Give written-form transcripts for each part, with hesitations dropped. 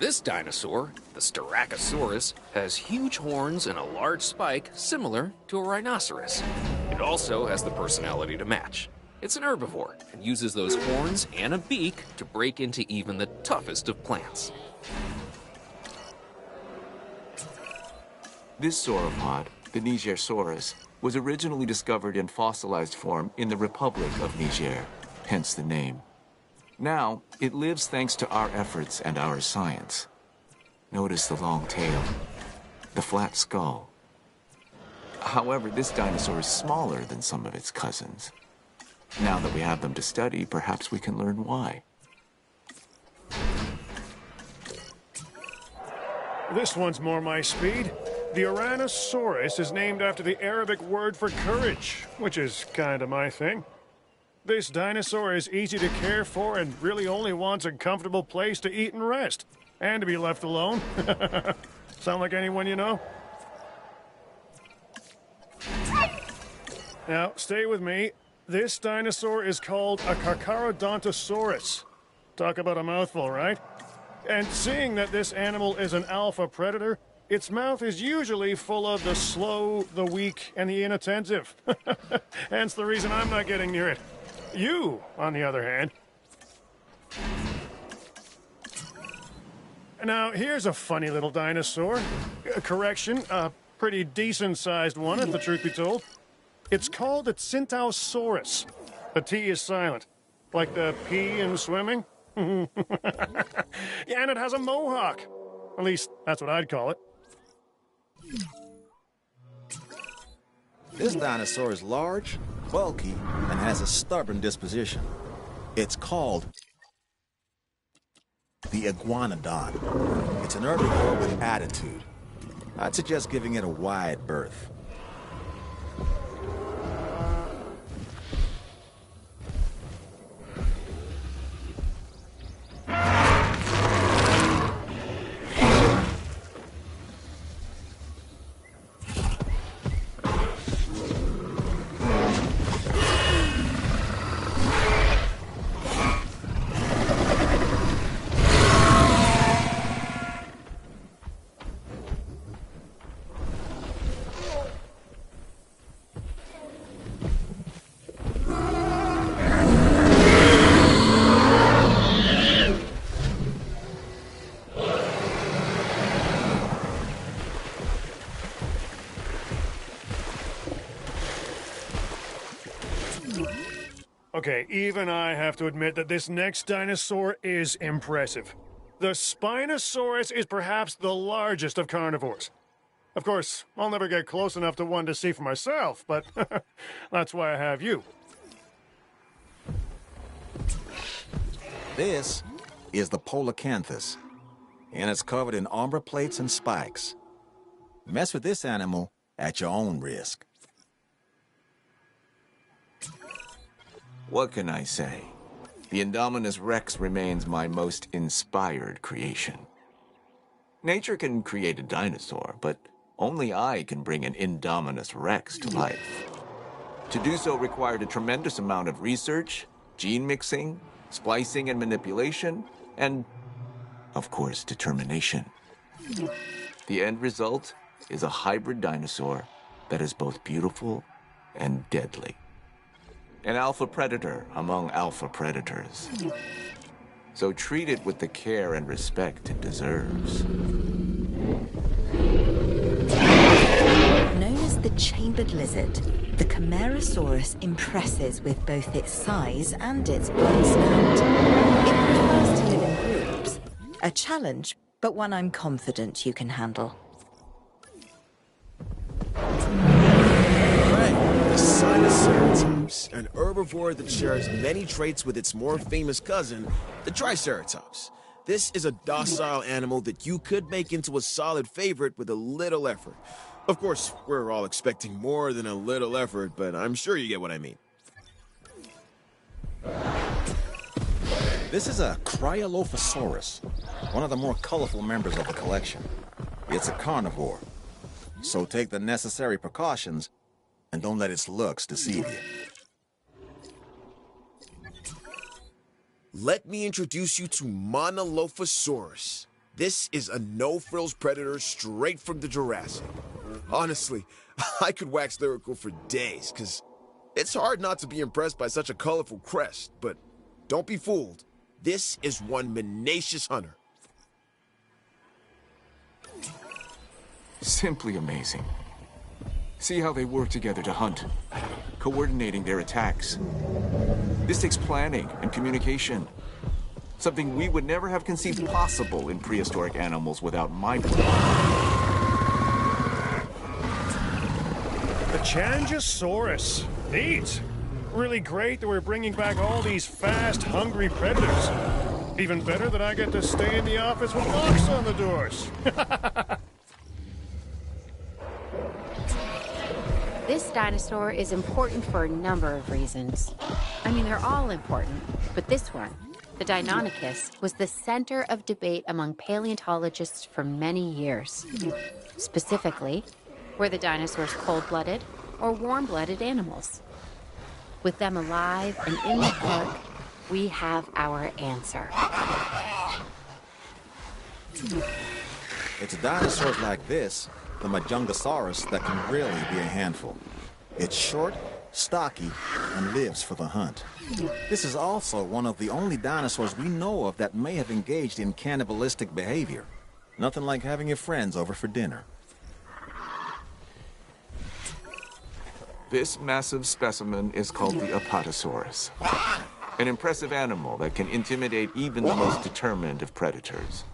This dinosaur, the Styracosaurus, has huge horns and a large spike similar to a rhinoceros. It also has the personality to match. It's an herbivore and uses those horns and a beak to break into even the toughest of plants. This sauropod, the Nigersaurus, was originally discovered in fossilized form in the Republic of Niger, hence the name. Now, it lives thanks to our efforts and our science. Notice the long tail, the flat skull. However, this dinosaur is smaller than some of its cousins. Now that we have them to study, perhaps we can learn why. This one's more my speed. The Tyrannosaurus is named after the Arabic word for courage, which is kinda my thing. This dinosaur is easy to care for and really only wants a comfortable place to eat and rest, and to be left alone. Sound like anyone you know? Now, stay with me. This dinosaur is called a Carcharodontosaurus. Talk about a mouthful, right? And seeing that this animal is an alpha predator, its mouth is usually full of the slow, the weak, and the inattentive. Hence the reason I'm not getting near it. You, on the other hand. Now, here's a funny little dinosaur. Correction, a pretty decent-sized one, if the truth be told. It's called a Centaurosaurus. The T is silent, like the P in swimming. Yeah, and it has a mohawk. At least, that's what I'd call it. This dinosaur is large, bulky, and has a stubborn disposition. It's called the iguanodon. It's an herbivore with attitude. I'd suggest giving it a wide berth. Okay, even I have to admit that this next dinosaur is impressive. The Spinosaurus is perhaps the largest of carnivores. Of course, I'll never get close enough to one to see for myself, but that's why I have you. This is the Polacanthus, and it's covered in armor plates and spikes. Mess with this animal at your own risk. What can I say? The Indominus Rex remains my most inspired creation. Nature can create a dinosaur, but only I can bring an Indominus Rex to life. To do so required a tremendous amount of research, gene mixing, splicing and manipulation, and, of course, determination. The end result is a hybrid dinosaur that is both beautiful and deadly. An alpha predator among alpha predators. So treat it with the care and respect it deserves. Known as the chambered lizard, the Camarasaurus impresses with both its size and its blunt snout. It prefers to live in groups. A challenge, but one I'm confident you can handle. Sinoceratops, an herbivore that shares many traits with its more famous cousin, the Triceratops. This is a docile animal that you could make into a solid favorite with a little effort. Of course, we're all expecting more than a little effort, but I'm sure you get what I mean. This is a Cryolophosaurus, one of the more colorful members of the collection. It's a carnivore, so take the necessary precautions and don't let its looks deceive you. Let me introduce you to Monolophosaurus. This is a no-frills predator straight from the Jurassic. Honestly, I could wax lyrical for days, because it's hard not to be impressed by such a colorful crest, but don't be fooled. This is one tenacious hunter. Simply amazing. See how they work together to hunt, coordinating their attacks. This takes planning and communication. Something we would never have conceived possible in prehistoric animals without my work. The Changosaurus. Neat. Really great that we're bringing back all these fast, hungry predators. Even better that I get to stay in the office with locks on the doors. This dinosaur is important for a number of reasons. I mean, they're all important, but this one, the Deinonychus, was the center of debate among paleontologists for many years. Specifically, were the dinosaurs cold-blooded or warm-blooded animals? With them alive and in the park, we have our answer. It's dinosaurs like this, the Majungasaurus, that can really be a handful. It's short, stocky, and lives for the hunt. This is also one of the only dinosaurs we know of that may have engaged in cannibalistic behavior. Nothing like having your friends over for dinner. This massive specimen is called the Apatosaurus. An impressive animal that can intimidate even the most determined of predators.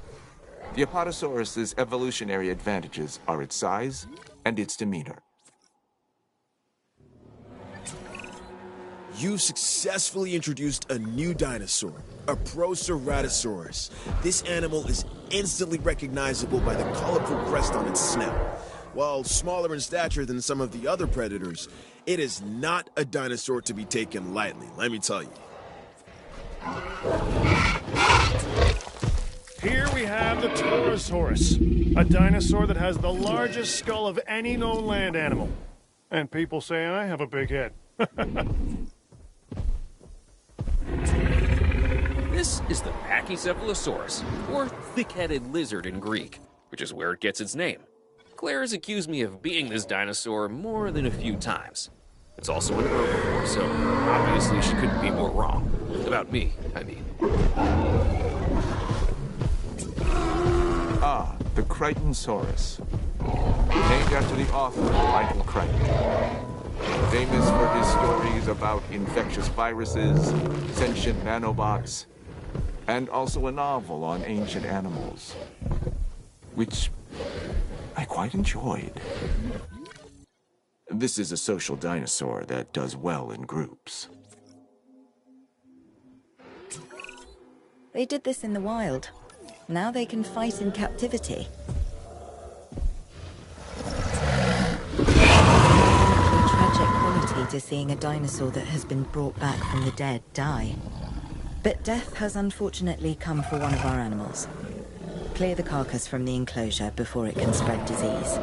The Apatosaurus's evolutionary advantages are its size and its demeanor. You've successfully introduced a new dinosaur, a Proceratosaurus. This animal is instantly recognizable by the colorful crest on its snout. While smaller in stature than some of the other predators, it is not a dinosaur to be taken lightly, let me tell you. Here we have the Torosaurus, a dinosaur that has the largest skull of any known land animal. And people say I have a big head. This is the Pachycephalosaurus, or thick-headed lizard in Greek, which is where it gets its name. Claire has accused me of being this dinosaur more than a few times. It's also an herbivore, so obviously she couldn't be more wrong. About me, I mean. Ah, the Crichtonsaurus. Named after the author, Michael Crichton. Famous for his stories about infectious viruses, sentient nanobots, and also a novel on ancient animals, which I quite enjoyed. This is a social dinosaur that does well in groups. They did this in the wild. Now they can fight in captivity. Tragic quality to seeing a dinosaur that has been brought back from the dead die. But death has unfortunately come for one of our animals. Clear the carcass from the enclosure before it can spread disease.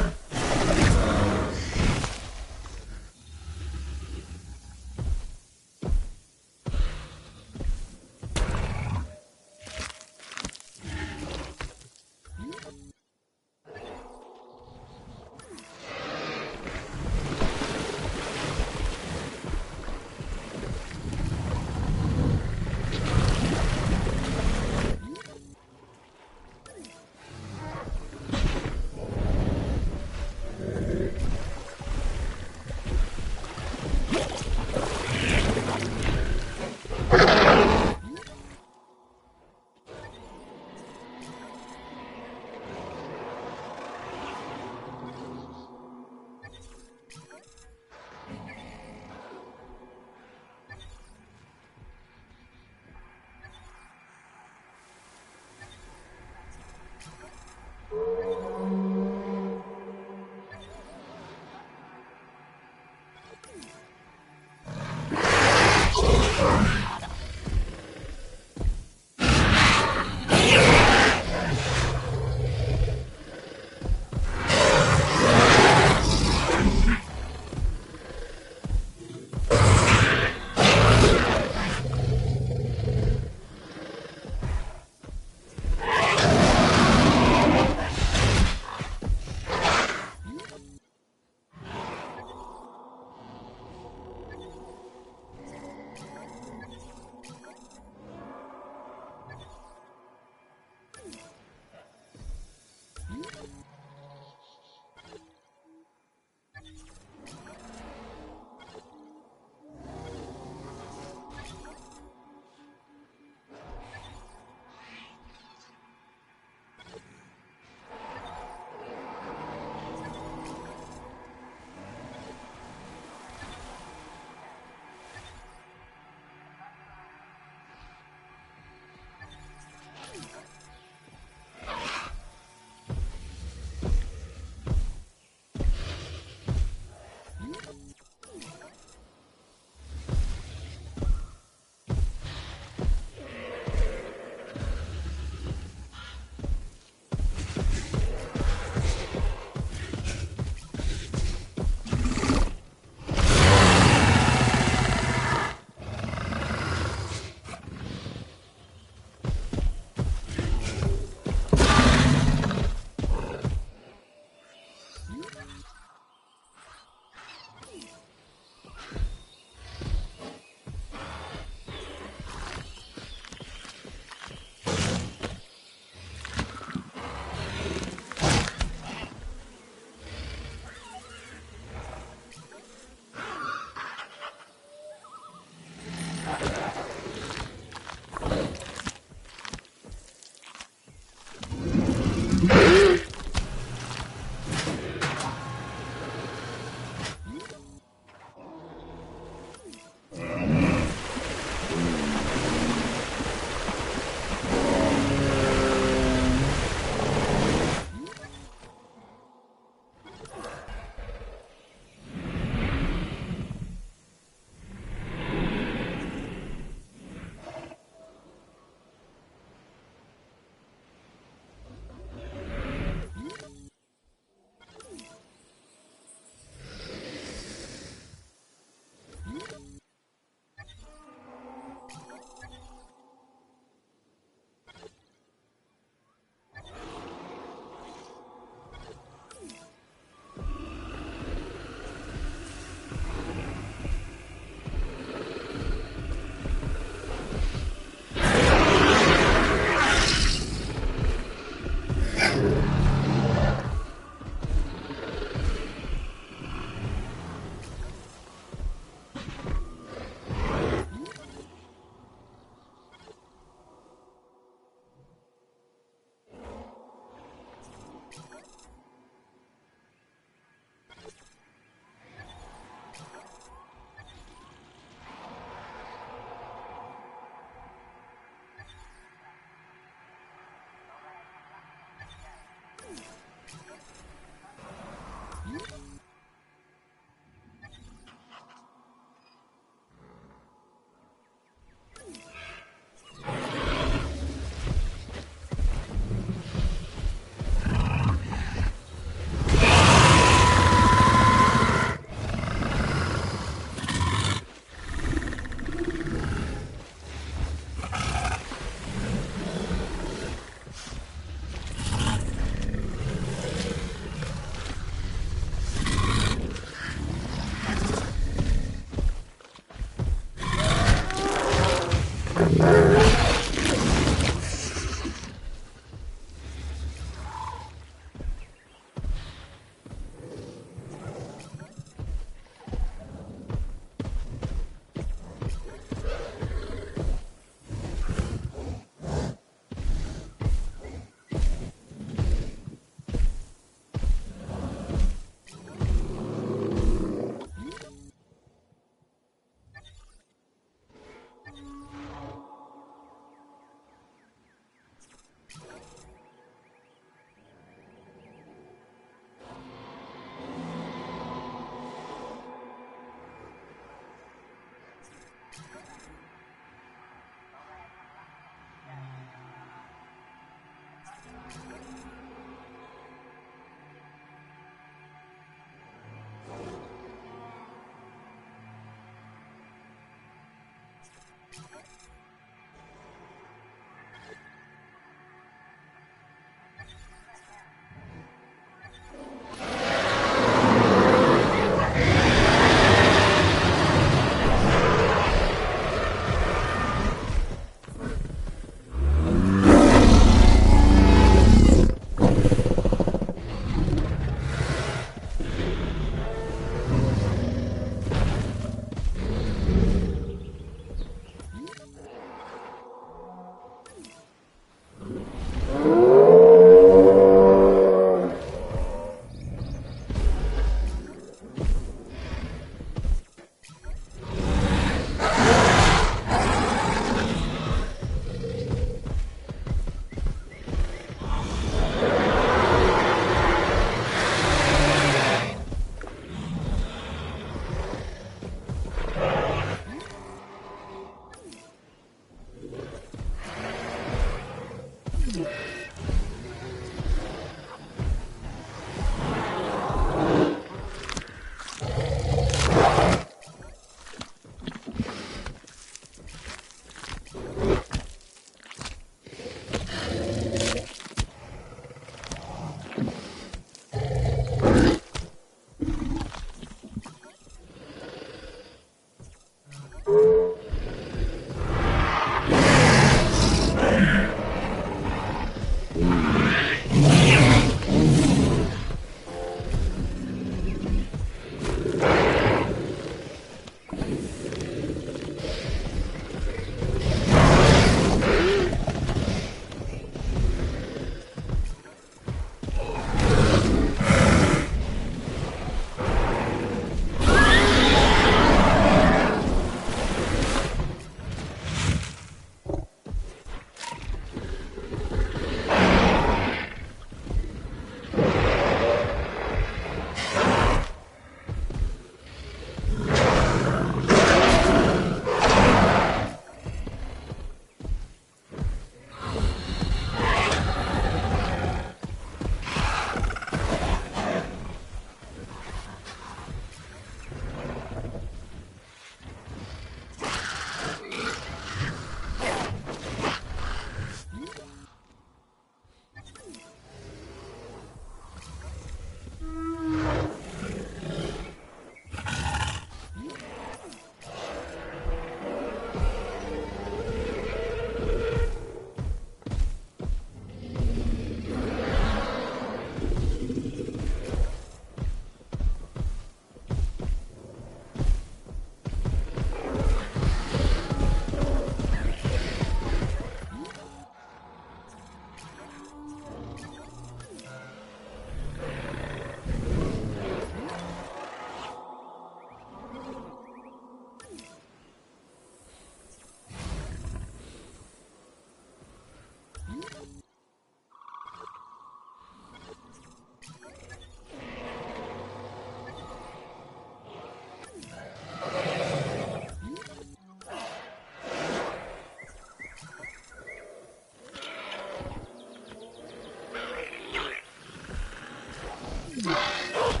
Ratthecat